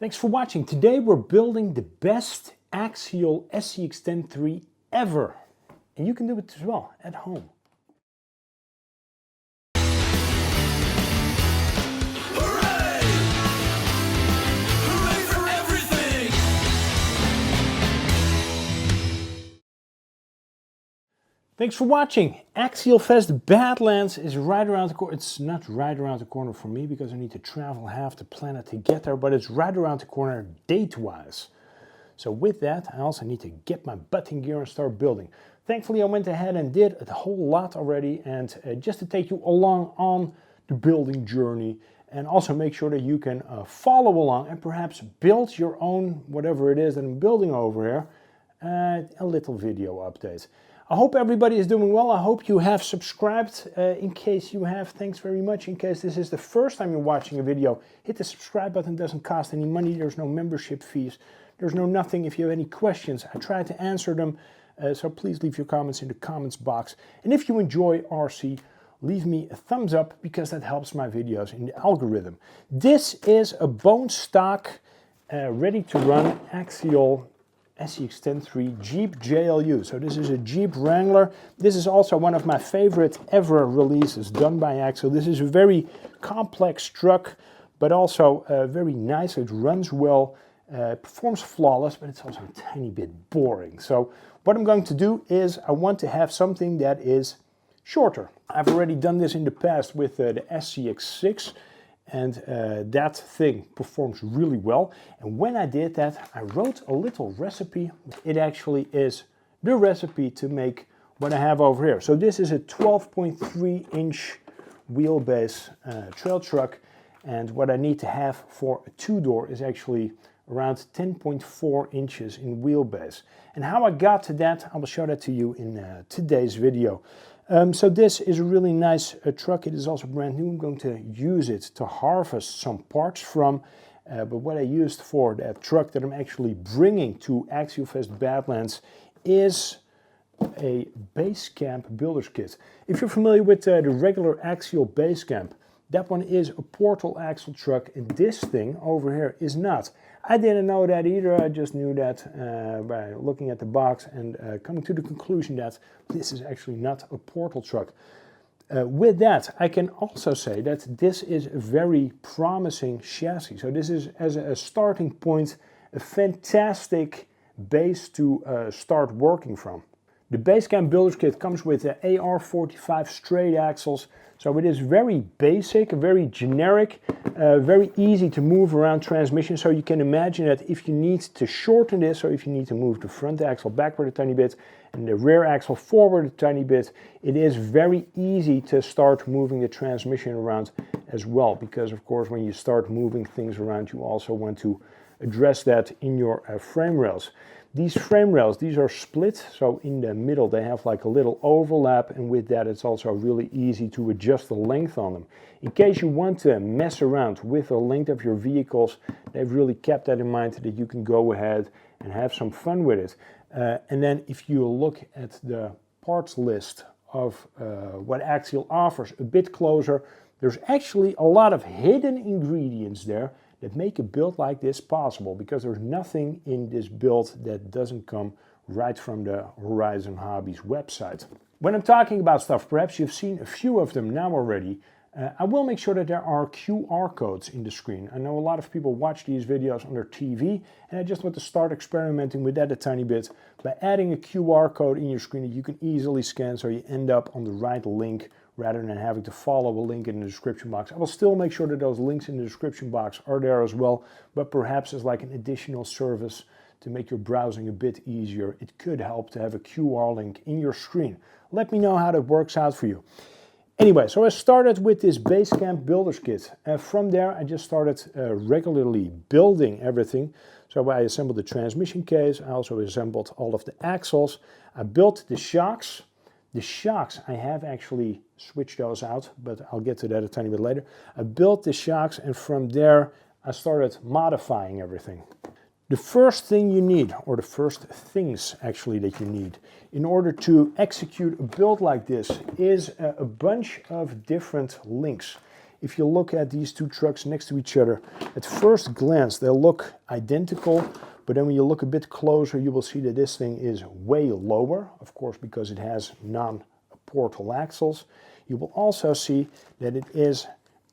Thanks for watching. Today we're building the best Axial SCX10 ever. And you can do it as well at home. Hooray! Hooray for everything! Thanks for watching. AxialFest Badlands is right around the corner. It's not right around the corner for me because I need to travel half the planet to get there, but it's right around the corner date-wise. So with that, I also need to get my butt in gear and start building. Thankfully, I went ahead and did a whole lot already, and just to take you along on the building journey, and also make sure that you can follow along and perhaps build your own, whatever it is that I'm building over here, a little video update. I hope everybody is doing well. I hope you have subscribed. In case you have, thanks very much. In case this is the first time you're watching a video, hit the subscribe button. It doesn't cost any money. There's no membership fees. There's no nothing. If you have any questions, I try to answer them. So please leave your comments in the comments box. And if you enjoy RC, leave me a thumbs up because that helps my videos in the algorithm. This is a bone stock, ready to run Axial SCX10 Jeep JL. So this is a Jeep Wrangler. This is also one of my favorite ever releases done by Axial. This is a very complex truck, but also very nice. It runs well, performs flawless, but it's also a tiny bit boring. So what I'm going to do is I want to have something that is shorter. I've already done this in the past with the SCX6. And that thing performs really well. And when I did that, I wrote a little recipe. It actually is the recipe to make what I have over here. So this is a 12.3-inch wheelbase trail truck. And what I need to have for a two-door is actually around 10.4 inches in wheelbase. And how I got to that, I will show that to you in today's video. So this is a really nice truck. It is also brand new. I'm going to use it to harvest some parts from. But what I used for that truck that I'm actually bringing to AxialFest Badlands is a BaseCamp builder's kit. If you're familiar with the regular Axial BaseCamp, that one is a portal axle truck, and this thing over here is not. I didn't know that either. I just knew that by looking at the box and coming to the conclusion that this is actually not a portal truck. With that, I can also say that this is a very promising chassis. So this is, as a starting point, a fantastic base to start working from. The BaseCamp builder's kit comes with the AR45 straight axles. So it is very basic, very generic, very easy to move around transmission. So you can imagine that if you need to shorten this, or if you need to move the front axle backward a tiny bit and the rear axle forward a tiny bit, it is very easy to start moving the transmission around as well. Because of course, when you start moving things around, you also want to address that in your frame rails. These frame rails, these are split, so in the middle they have like a little overlap, and with that it's also really easy to adjust the length on them. In case you want to mess around with the length of your vehicles, they've really kept that in mind that you can go ahead and have some fun with it. And then if you look at the parts list of what Axial offers a bit closer, there's actually a lot of hidden ingredients there that make a build like this possible, because there's nothing in this build that doesn't come right from the Horizon Hobbies website. When I'm talking about stuff, perhaps you've seen a few of them now already, I will make sure that there are QR codes in the screen. I know a lot of people watch these videos on their TV, and I just want to start experimenting with that a tiny bit by adding a QR code in your screen that you can easily scan so you end up on the right link rather than having to follow a link in the description box. I will still make sure that those links in the description box are there as well, but perhaps as like an additional service to make your browsing a bit easier, it could help to have a QR link in your screen. Let me know how that works out for you. Anyway, so I started with this BaseCamp builder's kit. From there, I just started regularly building everything. So I assembled the transmission case. I also assembled all of the axles. I built the shocks. The shocks, I have actually switched those out, but I'll get to that a tiny bit later. I built the shocks, and from there I started modifying everything. The first thing you need, or the first things actually that you need in order to execute a build like this, is a bunch of different links. if you look at these two trucks next to each other, at first glance they look identical, but then when you look a bit closer, you will see that this thing is way lower, of course, because it has non-portal axles. You will also see that it is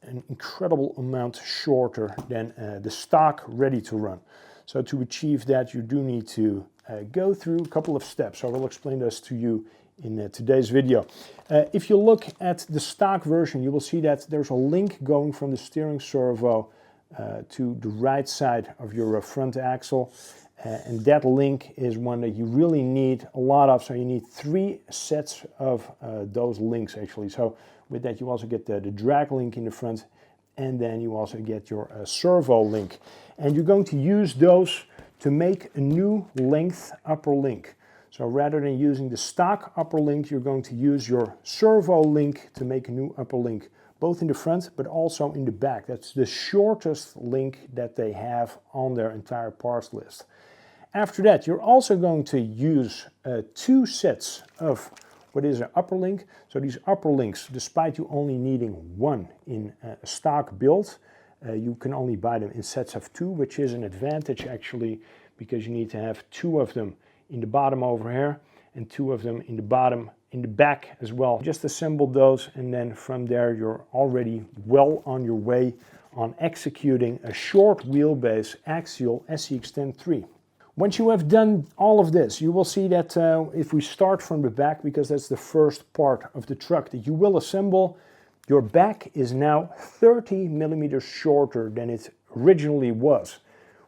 an incredible amount shorter than the stock ready to run. So to achieve that, you do need to go through a couple of steps. I will explain those to you in today's video. If you look at the stock version, you will see that there's a link going from the steering servo to the right side of your front axle. And that link is one that you really need a lot of. So you need 3 sets of those links actually. So with that you also get the drag link in the front, and then you also get your servo link. And you're going to use those to make a new length upper link. So rather than using the stock upper link, you're going to use your servo link to make a new upper link, both in the front but also in the back. That's the shortest link that they have on their entire parts list. After that, you're also going to use 2 sets of what is an upper link. So these upper links, despite you only needing 1 in a stock build, you can only buy them in sets of 2, which is an advantage actually, because you need to have 2 of them in the bottom over here and 2 of them in the bottom in the back as well. Just assemble those, and then from there you're already well on your way on executing a short wheelbase Axial SCX10iii. Once you have done all of this, you will see that if we start from the back, because that's the first part of the truck that you will assemble, your back is now 30 millimeters shorter than it originally was,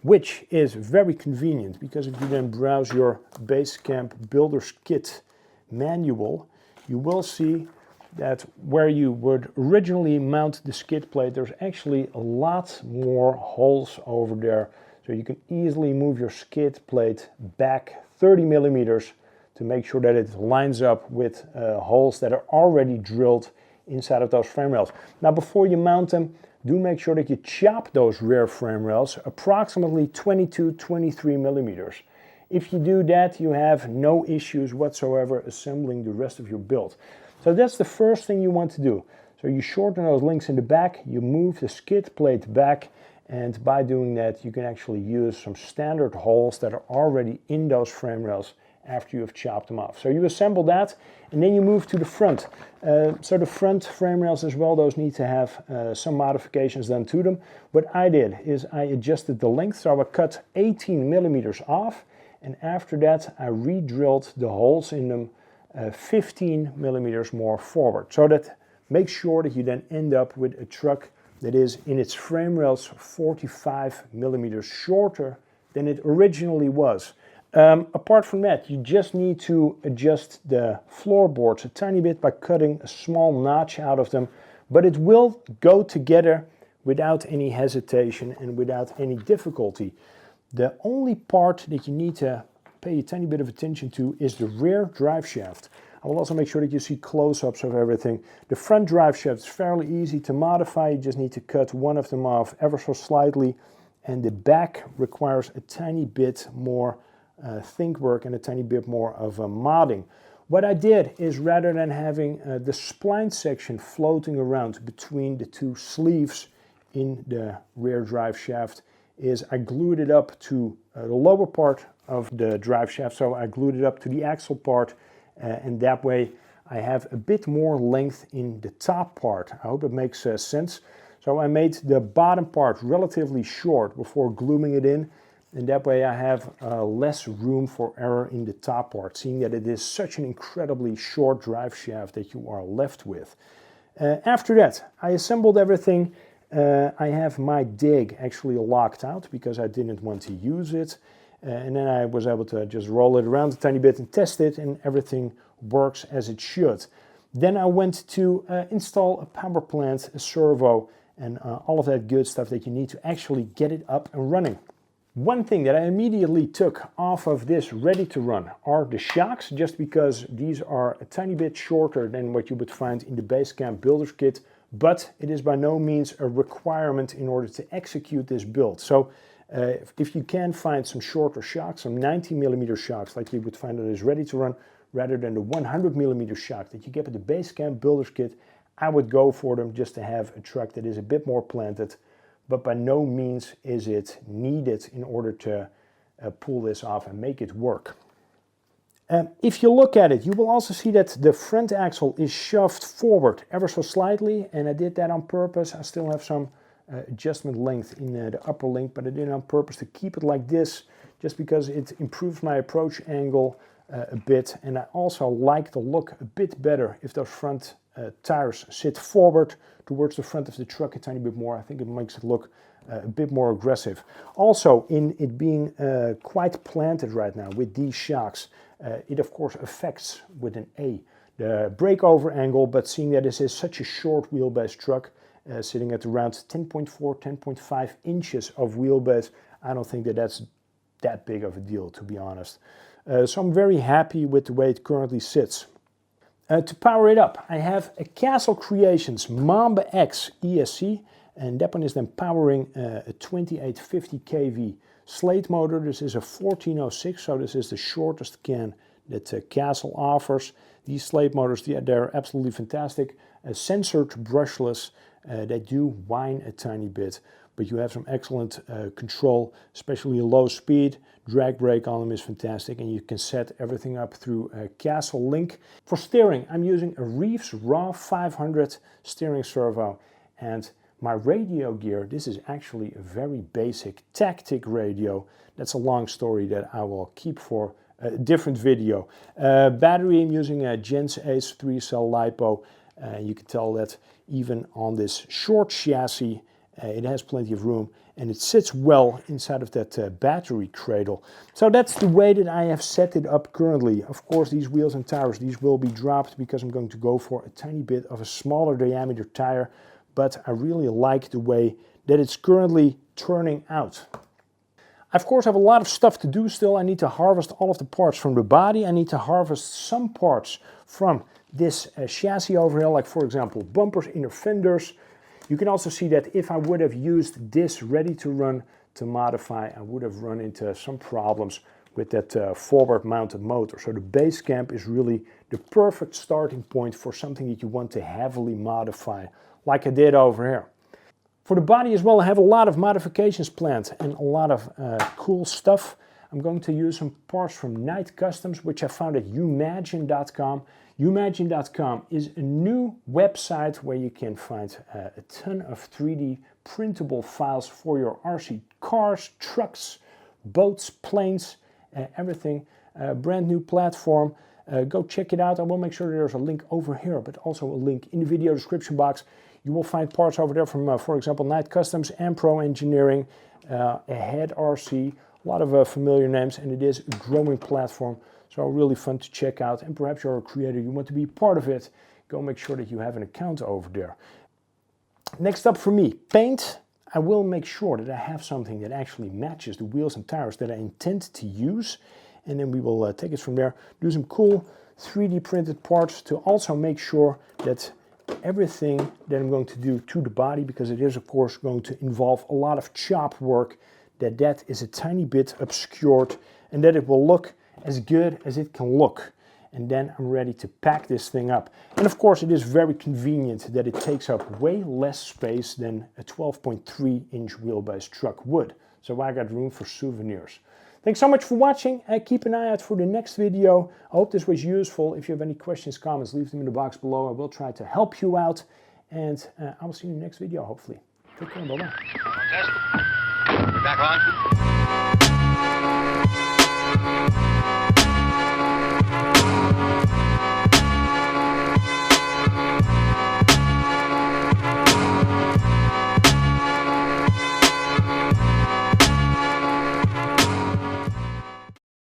which is very convenient, because if you then browse your BaseCamp Builder's Kit manual, you will see that where you would originally mount the skid plate, there's actually a lot more holes over there. So you can easily move your skid plate back 30 millimeters to make sure that it lines up with holes that are already drilled inside of those frame rails. Now before you mount them, do make sure that you chop those rear frame rails approximately 22-23 millimeters. If you do that, you have no issues whatsoever assembling the rest of your build. So that's the first thing you want to do. So you shorten those links in the back, you move the skid plate back, and by doing that you can actually use some standard holes that are already in those frame rails after you have chopped them off. So you assemble that, and then you move to the front. So the front frame rails as well, those need to have some modifications done to them. What I did is I adjusted the length, so I cut 18 millimeters off, and after that I re-drilled the holes in them 15 millimeters more forward. So that makes sure that you then end up with a truck that is in its frame rails 45 millimeters shorter than it originally was. Apart from that, you just need to adjust the floorboards a tiny bit by cutting a small notch out of them, but it will go together without any hesitation and without any difficulty. The only part that you need to pay a tiny bit of attention to is the rear drive shaft. I will also make sure that you see close-ups of everything. The front drive shaft is fairly easy to modify. You just need to cut one of them off ever so slightly, and the back requires a tiny bit more think work and a tiny bit more of modding. What I did is, rather than having the spline section floating around between the 2 sleeves in the rear drive shaft, is I glued it up to the lower part of the drive shaft. So I glued it up to the axle part, and that way I have a bit more length in the top part. I hope it makes sense. So I made the bottom part relatively short before gluing it in, and that way I have less room for error in the top part, seeing that it is such an incredibly short drive shaft that you are left with. After that, I assembled everything. I have my dig actually locked out because I didn't want to use it. And then I was able to just roll it around a tiny bit and test it, and everything works as it should. Then I went to install a power plant, a servo, and all of that good stuff that you need to actually get it up and running. One thing that I immediately took off of this ready to run are the shocks, just because these are a tiny bit shorter than what you would find in the BaseCamp Builder's Kit, but it is by no means a requirement in order to execute this build. So if you can find some shorter shocks, some 90 millimeter shocks like you would find that is ready to run, rather than the 100 millimeter shock that you get at the BaseCamp Builder's Kit, I would go for them just to have a truck that is a bit more planted, but by no means is it needed in order to pull this off and make it work. If you look at it, you will also see that the front axle is shoved forward ever so slightly, and I did that on purpose. I still have some adjustment length in the upper link, but I did it on purpose to keep it like this, just because it improves my approach angle a bit, and I also like the look a bit better if those front tires sit forward towards the front of the truck a tiny bit more. I think it makes it look a bit more aggressive. Also, in it being quite planted right now with these shocks, it of course affects with an A the breakover angle, but seeing that this is such a short wheelbase truck, sitting at around 10.4, 10.5 inches of wheelbase, I don't think that that's that big of a deal, to be honest. So I'm very happy with the way it currently sits. To power it up, I have a Castle Creations Mamba X ESC, and that one is then powering a 2850 kV slate motor. This is a 1406, so this is the shortest can that Castle offers. These slate motors, they're absolutely fantastic. Censored brushless, they do whine a tiny bit, but you have some excellent control, especially low speed. Drag brake on them is fantastic, and you can set everything up through a Castle Link. For steering, I'm using a Reeves Raw 500 steering servo, and my radio gear, this is actually a very basic tactic radio. That's a long story that I will keep for a different video. Battery, I'm using a Gens Ace 3-cell LiPo. You can tell that even on this short chassis, it has plenty of room, and it sits well inside of that battery cradle. So that's the way that I have set it up currently. Of course, these wheels and tires, these will be dropped because I'm going to go for a tiny bit of a smaller diameter tire, but I really like the way that it's currently turning out. I of course have a lot of stuff to do still. I need to harvest all of the parts from the body. I need to harvest some parts from this chassis over here, like for example bumpers, inner fenders. You can also see that if I would have used this ready to run to modify, I would have run into some problems with that forward mounted motor. So the BaseCamp is really the perfect starting point for something that you want to heavily modify, like I did over here. For the body as well, I have a lot of modifications planned and a lot of cool stuff. I'm going to use some parts from Night Customs, which I found at youmagine.com. youmagine.com is a new website where you can find a ton of 3D printable files for your RC cars, trucks, boats, planes, everything. Brand new platform. Go check it out. I will make sure there's a link over here, but also a link in the video description box. You will find parts over there from, for example, Night Customs, Ampro Engineering, Ahead RC, a lot of familiar names, and it is a growing platform. So really fun to check out, and perhaps you're a creator, you want to be part of it, go make sure that you have an account over there. Next up for me, paint. I will make sure that I have something that actually matches the wheels and tires that I intend to use, and then we will take it from there, do some cool 3D printed parts to also make sure that everything that I'm going to do to the body, because it is of course going to involve a lot of chop work, that is a tiny bit obscured and that it will look as good as it can look. And then I'm ready to pack this thing up. And of course it is very convenient that it takes up way less space than a 12.3 inch wheelbase truck would. So I got room for souvenirs. Thanks so much for watching. Keep an eye out for the next video. I hope this was useful. If you have any questions, comments, leave them in the box below. I will try to help you out. And I will see you in the next video, hopefully. Take care, bye-bye. We're back on.